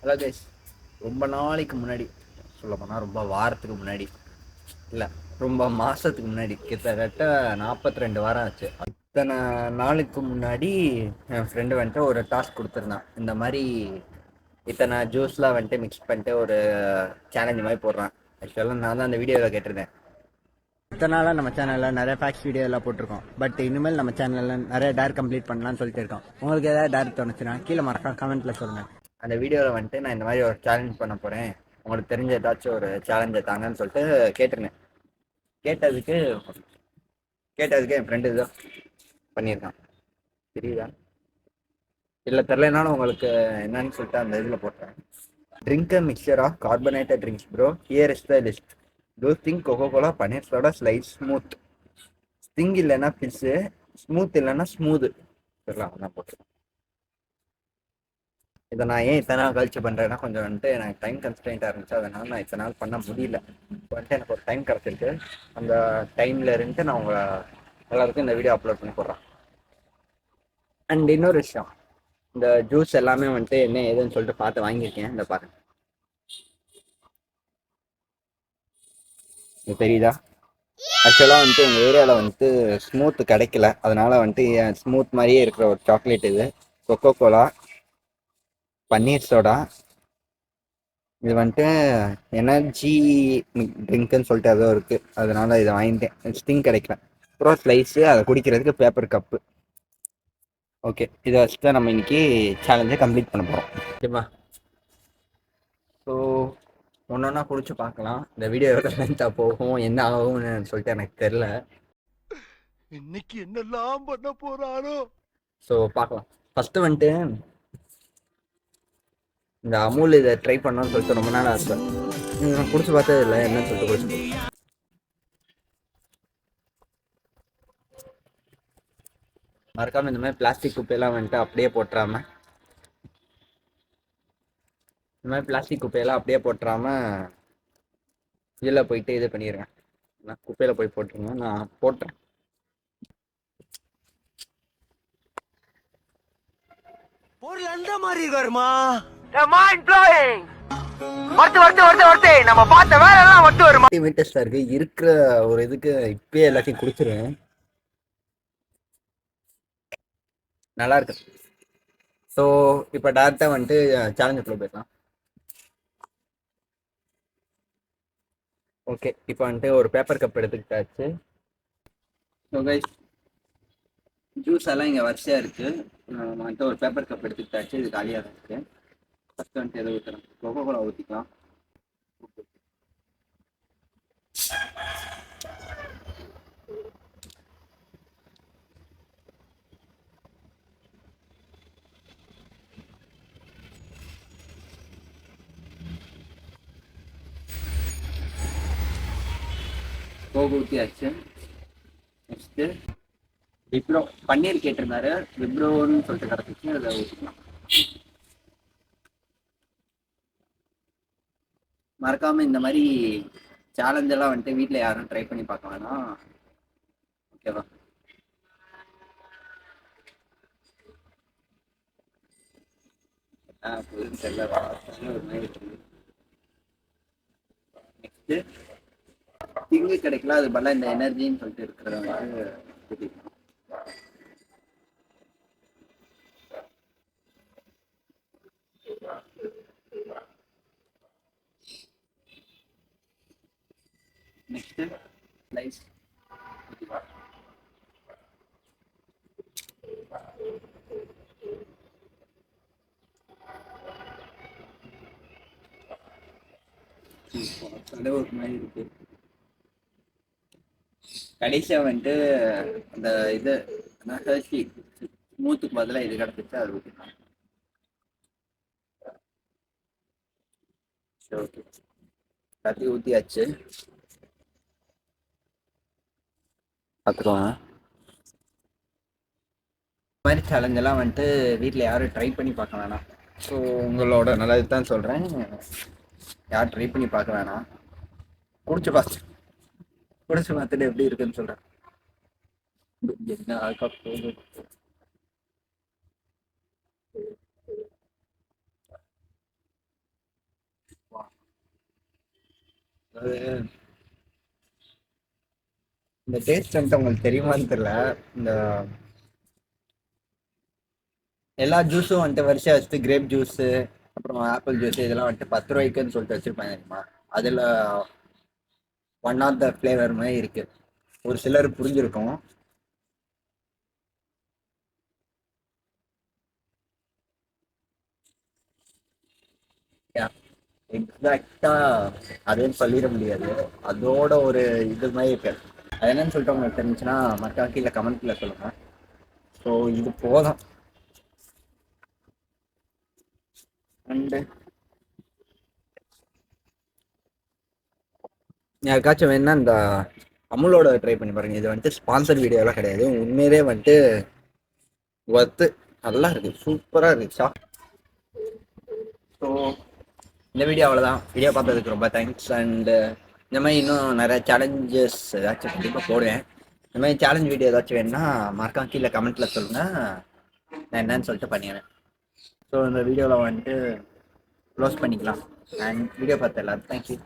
Hello guys. ரொம்ப நாளைக்கு முன்னாடி, சொல்ல போனால் ரொம்ப வாரத்துக்கு முன்னாடி இல்லை, ரொம்ப மாதத்துக்கு முன்னாடி, கிட்டத்தட்ட 42 வாரம் ஆச்சு. இத்தனை நாளுக்கு முன்னாடி என் ஃப்ரெண்டு வந்துட்டு ஒரு டாஸ்க் கொடுத்துருந்தான். இந்த மாதிரி இத்தனை ஜூஸ்லாம் வந்துட்டு மிக்ஸ் பண்ணிட்டு ஒரு சேலஞ்சு மாதிரி போடுறான். ஆக்சுவலாக நான் தான் அந்த வீடியோவில் கேட்டிருந்தேன். இத்தனை நாளாக நம்ம சேனலில் நிறைய ஃபேக்ஸ் வீடியோ எல்லாம் போட்டிருக்கோம். பட் இனிமேல் நம்ம சேனலில் நிறைய டேர் கம்ப்ளீட் பண்ணலாம்னு சொல்லிட்டு இருக்கோம். உங்களுக்கு ஏதாவது டேர் தோணுச்சுன்னா கீழே மறக்காம கமெண்ட்டில் சொல்லுங்கள். அந்த வீடியோவில் வந்துட்டு நான் இந்த மாதிரி ஒரு சேலஞ்ச் பண்ண போகிறேன், உங்களுக்கு தெரிஞ்ச ஏதாச்சும் ஒரு சேலஞ்சை தாங்கன்னு சொல்லிட்டு கேட்டிருந்தேன். கேட்டதுக்கு என் ஃப்ரெண்டு இதோ பண்ணியிருக்கான். தெரியுதா இல்லை தெரிலனாலும் உங்களுக்கு என்னன்னு சொல்லிட்டு அந்த இதில் போட்டேன். Drink a mixture of carbonated drinks bro, here is the list. To think Coca Cola, பன்னீர் சோடா, ஸ்லைஸ், ஸ்மூத். ஸ்டிங் இல்லைன்னா பிஸ்ஸு, ஸ்மூத் இல்லைன்னா ஸ்மூது. சரிலாம் நான் போட்டுருக்கேன். இதை நான் ஏன் இத்தனை நாள் கழிச்சு பண்ணுறேன்னா, கொஞ்சம் வந்துட்டு எனக்கு டைம் கன்ஸ்டன்ட்டாக இருந்துச்சு. அதனால நான் இத்தனை நாள் பண்ண முடியல. வந்துட்டு எனக்கு ஒரு டைம் கிடச்சிருக்கு. அந்த டைமில் இருந்துட்டு நான் எல்லாருக்கும் இந்த வீடியோ அப்லோட் பண்ணி போடுறேன். அண்ட் இன்னொரு விஷயம், இந்த ஜூஸ் எல்லாமே வந்துட்டு என்ன ஏதுன்னு சொல்லிட்டு பார்த்து வாங்கியிருக்கேன். இந்த பாருங்க, இது தெரியுதா? ஆக்சுவலாக வந்துட்டு எங்கள் ஏரியாவில் வந்துட்டு ஸ்மூத் கிடைக்கல. அதனால வந்துட்டு ஸ்மூத் மாதிரியே இருக்கிற ஒரு சாக்லேட் இது. கொக்கோ கோலா, பன்னீர் சோடா, இது வந்துட்டு எனர்ஜி ட்ரிங்க்குன்னு சொல்லிட்டு ஏதோ இருக்குது. அதனால இதை வாங்கிட்டேன். ஸ்டிங் கிடைக்கல. அப்புறம் ஸ்லைஸு, அதை குடிக்கிறதுக்கு பேப்பர் கப்பு. ஓகே, இதை வச்சு தான் நம்ம இன்னைக்கு சேலஞ்சை கம்ப்ளீட் பண்ண போகிறோம். ஓகேவா? ஸோ ஒன்று ஒன்றா குடிச்சு பார்க்கலாம். இந்த வீடியோ எவ்வளோ லென்த்தாக போகும், என்ன ஆகும்னு சொல்லிட்டு எனக்கு தெரில. இன்னைக்கு என்னெல்லாம் பண்ண போறாரோ. ஸோ பார்க்கலாம். ஃபஸ்ட்டு வந்துட்டு இந்த அமுல் இதை ட்ரை பண்ணணும்னு சொல்லிட்டு ரொம்ப நாள் ஆசை. நான் குடிச்சு பார்த்தது இல்லை, என்னன்னு சொல்லிட்டு குடிச்சு. மறக்காம இந்த மாதிரி பிளாஸ்டிக் குப்பையெல்லாம் வந்துட்டு அப்படியே போட்டுறாம, இந்த மாதிரி பிளாஸ்டிக் குப்பையெல்லாம் அப்படியே போட்டுறாம இதில் போயிட்டு இது பண்ணிடுங்க. நான் குப்பையில் போய் போட்டுருங்க, நான் போட்டேன். ஒரு எந்த மாதிரி இருக்காருமா? நம்ம பார்த்த வேலை எல்லாம் ஒட்டு வருமா? இன்ட்ரெஸ்டா இருக்கு இருக்கிற ஒரு இதுக்கு இப்பயே எல்லாத்தையும் குடிச்சிருவேன். நல்லா இருக்கு. ஸோ இப்போ டேரெக்டாக வந்துட்டு சேலஞ்சுக்குள்ளே போயிடலாம். ஓகே, இப்போ வந்துட்டு ஒரு பேப்பர் கப் எடுத்துக்கிட்டாச்சு. ஸோ கைஸ், ஜூஸ் எல்லாம் இங்கே வரிசையாக இருக்குது. வந்துட்டு ஒரு பேப்பர் கப் எடுத்துக்கிட்டாச்சு. இது காலியாக தான் இருக்குது. ஃபஸ்ட்டு வந்துட்டு எதை ஊற்றுறோம்? கொக்கோ கோலா ஊற்றிக்கலாம். கோகோ ஊற்றியாச்சு. நெக்ஸ்ட்டு விப்ரோ பன்னீர் கேட்டிருந்தாரு, விப்ரோன்னு சொல்லிட்டு கிடச்சிச்சு, அதை ஊற்றிக்கலாம். மறக்காம இந்த மாதிரி சேலஞ்செல்லாம் வந்துட்டு வீட்டில் யாரும் ட்ரை பண்ணி பார்க்க வேணாம். ஓகேவா? புதுன்னு தெரியல, ஒரு மாதிரி இருக்குது. நெக்ஸ்ட்டு திங்கு கிடைக்கல, அது பதிலாக இந்த எனர்ஜின்னு சொல்லிட்டு இருக்கிறத வந்து ஊற்றிக்கலாம். நெக்ஸ்ட்டு ஸ்லைஸ் ஊற்றிக்கலாம். கடவுள் மாதிரி இருக்கு. கடைசியாக வந்துட்டு அந்த இது ஹர்ஷி ஸ்மூத்துக்கு பதிலாக இது கிடச்சிச்சு, அது ஊற்றிக்கலாம். சரி, ஓகே, எல்லாத்தையும் ஊற்றியாச்சு. பார்த்துக்கோங்க. இந்த மாதிரி சேலஞ்செல்லாம் வந்துட்டு வீட்டில் யாரும் ட்ரை பண்ணி பார்க்க வேணாம். ஸோ உங்களோட நல்லது தான் சொல்கிறேன், யாரும் ட்ரை பண்ணி பார்க்க வேணாம். குடிச்சு பார்த்துட்டு எப்படி இருக்குன்னு சொல்கிறேன். என்ன ஆக்கா போகுது. அது இந்த டேஸ்ட் வந்துட்டு உங்களுக்கு தெரியுமான்னு தெரியல. இந்த எல்லா ஜூஸும் வந்துட்டு வரிசையா வச்சுட்டு கிரேப் ஜூஸு, அப்புறம் ஆப்பிள் ஜூஸ் இதெல்லாம் வந்துட்டு 10 ரூபாய்க்குன்னு சொல்லிட்டு வச்சிருப்பாங்க தெரியுமா? அதில் ஒன் ஆஃப் த ஃப்ளேவர் மாதிரி இருக்கு. ஒரு சிலர் புரிஞ்சிருக்கும். எக்ஸாக்டா அதுன்னு சொல்லிட முடியாது. அதோட ஒரு இது மாதிரி இருக்கு. அது என்னன்னு சொல்லிட்டு உங்களுக்கு தெரிஞ்சுன்னா மற்ற கீழே கமெண்ட்ல சொல்லுங்க. ஸோ இது போதும். அண்டு யாருக்காச்சும் வேணா இந்த அமுலோட ட்ரை பண்ணி பாருங்க. இது வந்துட்டு ஸ்பான்சர் வீடியோலாம் கிடையாது. உண்மையிலே வந்துட்டு ஒர்த்து. நல்லா இருக்கு, சூப்பராக இருக்கு. ஸோ இந்த வீடியோ அவ்வளோதான். வீடியோ பார்த்ததுக்கு ரொம்ப தேங்க்ஸ். அண்டு இந்த மாதிரி இன்னும் நிறைய சேலஞ்சஸ் ஏதாச்சும் கண்டிப்பாக போடுவேன். இந்த மாதிரி சேலஞ்ச் வீடியோ ஏதாச்சும் வேணுன்னா மறக்காம கீழே கமெண்ட்டில் சொல்லுங்கள், நான் என்னன்னு சொல்லிட்டு பண்ணிடுறேன். ஸோ இந்த வீடியோவில் வந்துட்டு க்ளோஸ் பண்ணிக்கலாம். அண்ட் வீடியோ பார்த்த எல்லாரும் தேங்க்யூ.